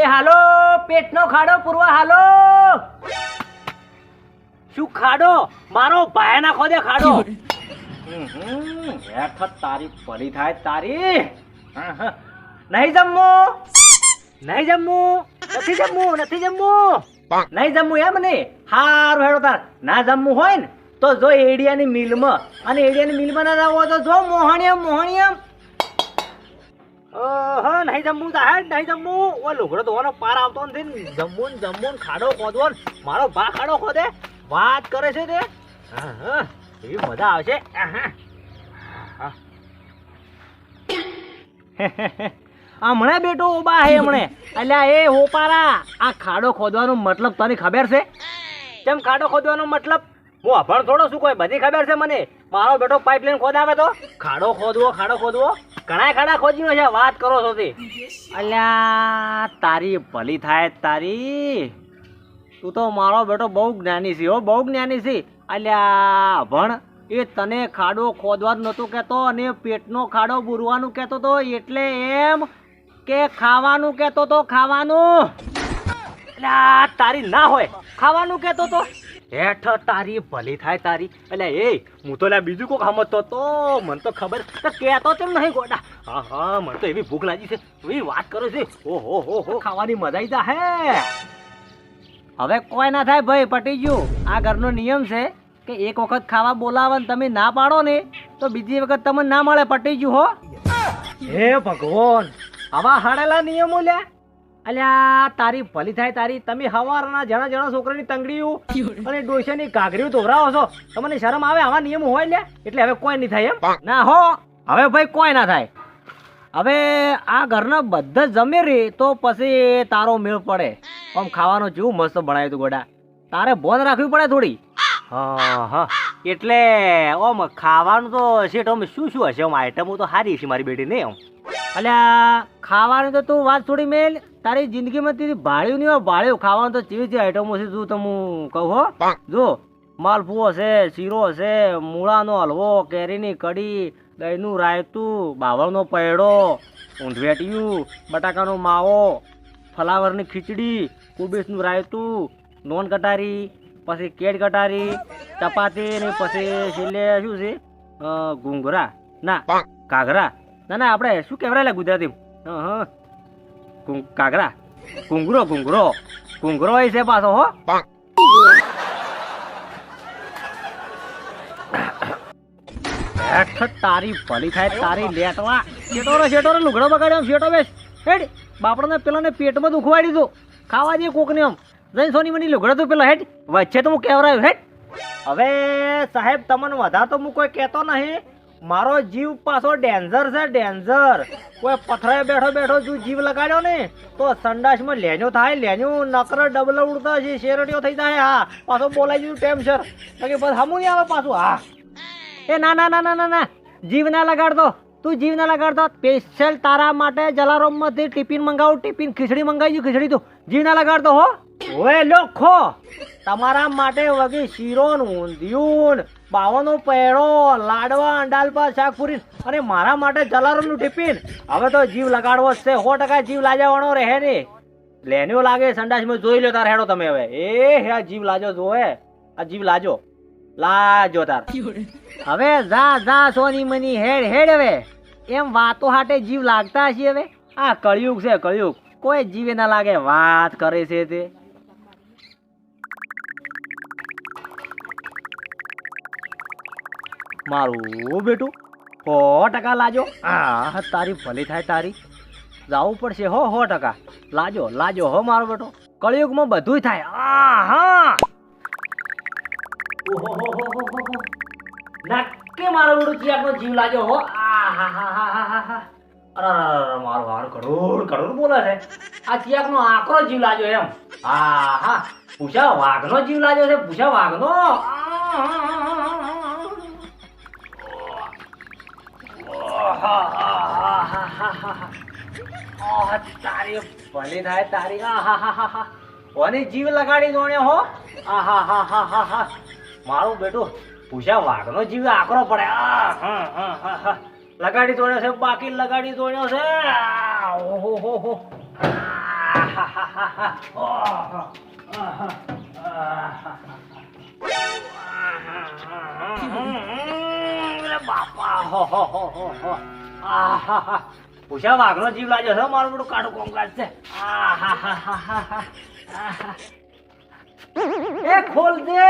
એ હાલો પેટનો ખાડો પૂરવા હાલો. શું ખાડો? મારો ભાઈ ના ખોદે ખાડો. હેઠ તારી પડી થાય તારી. નહીં જમવું, નહીં જમવું, નથી જમવું, નથી જમવું, નહીં જમવું એમ ને. હારું હેડો તાર ના જમવું હોય ને તો જો એડિયાની મિલમાં, અને એડિયાની મિલમાં ના જવું હોય તો જો મોહણિયમ મોહણિયમ. ઓહો નહીં જમવું તા હેડ નહીં જમવું. ઓ લુગડો ધોવાનો પાર આવતો નથી. જમવું ને જમવું ને ખાડો ખોદવો ને મારો ભા ખાડો ખોદે વાત કરે છે તે. એવી મજા આવશે. હમણે બેટો ઉભા હે હમણે. અલ્યા એ હોપારા આ ખાડો ખોદવાનો મતલબ તને ખબર છે? કેમ ખાડો ખોદવાનો મતલબ? હું અભણ થોડો શું કોઈ બધી ખબર છે મને. મારો બેટો પાઇપલાઇન ખોદાવે તો ખાડો ખોદવો ખાડો ખોદવો ઘણા ખાડા ખોદીનો છે વાત કરો છો તે. અલ્યા તારી ભલી થાય તારી. તું તો મારો બેટો બહુ જ્ઞાની છે હો, બહુ જ્ઞાની છે. અલ્યા અભણ એ તને ખાડો ખોદવાનું નહોતું કહેતો અને પેટનો ખાડો બુરવાનું કહેતો તો, એટલે એમ કે ખાવાનું કહેતો તો ખાવાનું. અલ્યા તારી ના હોય ખાવાનું કહેતો તો. હેઠ તારી ભલી થાય તારી. એટલે એ હું તો બીજું કોક સમજતો તો. મને તો ખબર તો કહેતો કેમ નહીં ગોડા. હા હા મને તો એવી ભૂખ લાગી છે એવી વાત કરો છે. ઓહો હો હો ખાવાની મજા આવી જા હે. હવે કોઈ ના થાય ભાઈ, પટી ગયું. આ ઘરનો નિયમ છે કે એક વખત ખાવા બોલાવે ને તમે ના પાડો ને તો બીજી વખત તમને ના મળે. પટી ગયું હો. હે ભગવાન આવા હાડેલા નિયમો લે. અલ્યા તારી ભલી થાય તારી. તમે હવારના જણા જણા છોકરાની તંગડીઓ અને ડોશાની ઘાઘરીઓ ધોવરાવો છો. તમને શરમ આવે? આવા નિયમો હોય લે. એટલે હવે કોઈ નહીં થાય એમ ના હો. હવે ભાઈ કોઈ ના થાય. હવે આ ઘરના બધા જમે રે તો પછી તારો મેળ પડે. આમ ખાવાનું જેવું મસ્ત બનાવ્યું તું ગોડા. તારે બોધ રાખવી પડે થોડી. હા હા એટલે ઓમ ખાવાનું તો શેઠ આમ શું શું હશે? આમ આઈટમો તો સારી છે મારી બેટી નહીં આમ. અલ્યા ખાવાનું તો તું વાત થોડી મેલ. તારી જિંદગીમાં તીરી ભાળ્યું નહીં હોય ભાળ્યું. ખાવાનું તો ચીવી ચીવી આઈટમો છે તું તમે કહું હો. જો માલપુઓ છે, શીરો છે, મૂળાનો હલવો, કેરીની કઢી, દહીંનું રાયતું, બાવળનો પૈડો, ઊંધવેટિયું, બટાકાનો માવો, ફ્લાવરની ખીચડી, કુબીસનું રાયતું, નોન કટારી, પછી કેડ કટારી, ચપાતી ને પછી છેલ્લે શું છે ઘૂંઘરા ના કાઘરા. ના ના આપણે શું કહેવાય ગુજરાતીમાં? હા કાઘરા ઘૂંઘરો ઘૂંઘરો ઘૂંઘરો એ છે પાછો હો. તારી ભલી થાય તારી લેટવા. શેટો લુગડો બગાડ્યો શેટો બેસ હેડ. બાપડાને પેલાને પેટમાં દુખવાડી દીધું. ખાવા દે કોકને આમ જઈને સોની મની લુગડો તો પેલા હેડ વચ્ચે તો હું કહેવરાયું હેડ. હવે સાહેબ તમને વધારે તો હું કોઈ કહેતો નહીં. મારો જીવ પાછો ડેન્જર છે ડેન્જર. કોઈ પથરાએ બેઠો બેઠો જો જીવ લગાડ્યો ને તો સંડાસમાં લેજો થાય. લેજો નકર ડબલ ઉડતા છે શેરટીઓ થઈ જાય. હા પાછો બોલાઈ ગયું ટેમ સર કે બસ હમું નહીં આવે પાછું. હા એ ના ના ના ના ના ના જીવ ના લગાડતો તું, જીવ ના લગાડતો. સ્પેશિયલ તારા માટે જલારામમાંથી ટિફિન મંગાવું. ટિફિન ખીચડી મંગાવી ખીચડી તું જીવ ના લગાડતો હો. ઓએ લોખો તમારા માટે વગી શીરો ઊંધિયું, બાવાનો પેડો, લાડવા, અંડાલપા, શાકપુરી અને મારા માટે જલારામનું ટિફિન. હવે તો જીવ લગાડવો જ છે. 100% જીવ લાજવાનો રહે ને. લેન્યો લાગે સંડાસમાં જોઈ લો તાર હેડો તમે. હવે એ હે જીવ લાજો જોવે. આ જીવ લાજો લાજો તાર. હવે જા જા સોની મની હેડ હેડ. હવે એમ વાતો હાટે જીવ લાગતા હશે. હવે આ કળિયુગ છે કળિયુગ. કોઈ જીવે ના લાગે વાત કરે છે તે. મારું બેટું 100% લાજો. હા તારી ભલી થાય તારી. જવું પડશે હો 100% લાજો લાજો હો મારો બેટો. કળિયુગમાં બધું થાય. હા નક્કી મારો બેટો ચિયાકનો જીવ લાજો હો. અરે મારો હાર કરોડ કરોડ બોલે છે. આ ચિયાકનો આકરો જીવ લાજો એમ. હા હા પૂછા વાઘનો જીવ લાજો છે. પૂછા વાઘનો. તારી ભલી થાય તારી. કોની જીવ લગાડી દોડ્યો હો. મારું બેટું પૂછા વાઘનો જીવ આકરો પડે. લગાડી દોડ્યો છે બાકી લગાડી દોડ્યો છે. ઓહો બાપા પૂછા વાઘનો જીવ લાગ્યો છે મારું બધું કાઢું કોમકાજ છે એ ખોલ દે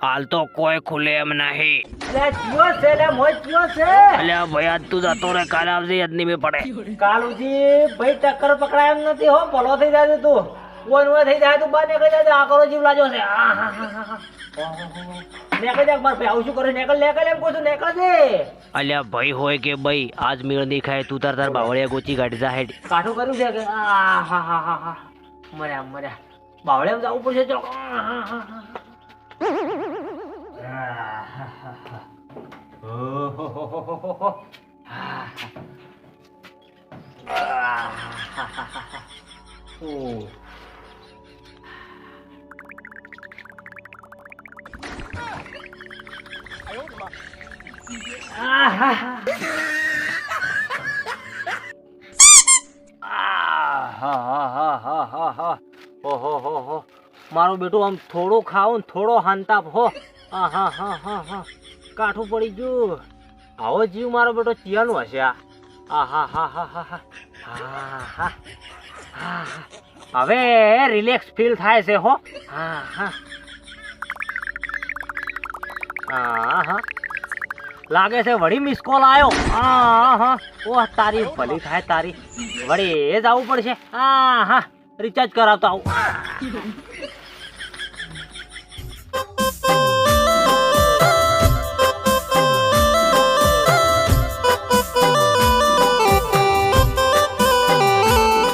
હાલ તો કોઈ ખુલે એમ નહીં. લે ચિયો છે લે મોય ચિયો છે અલ્યા ભાઈ આજ તું જતો રે કાલે આવજે યાદની મેં પડે. કાલુજી ભાઈ ટક્કર પકડાય એમ નથી હો ભલો થઈ જાય તું ઓય થઈ જાય તું બાર નીકળી જાય આ કરો જીવ લાગ્યો છે નીકળી જાય માર ભાઈ આવું શું કરે નીકળ એમ કહું છું નીકળ દે અલ્યા ભાઈ હોય કે ભાઈ આજ મેળ નહીં ખાય તું તાર બાવળિયા ગોચી કાઢી જા હેડ. કાઠું કર્યું છે કે મર્યા બાવળે એમ જવું પડશે ચલો મારું બેટું આમ થોડું ખાવું થોડો હાંતાપ હો કાઠું પડી ગયું આવો જીવ મારો બેટો ચિયાનું હશે હવે રિલેક્સ ફીલ થાય છે હો લાગે છે વળી મિસ કોલ આવ્યો ઓહ તારી ભલી થાય તારી વળી એ જ આવવું પડશે રિચાર્જ કરાવતો આવું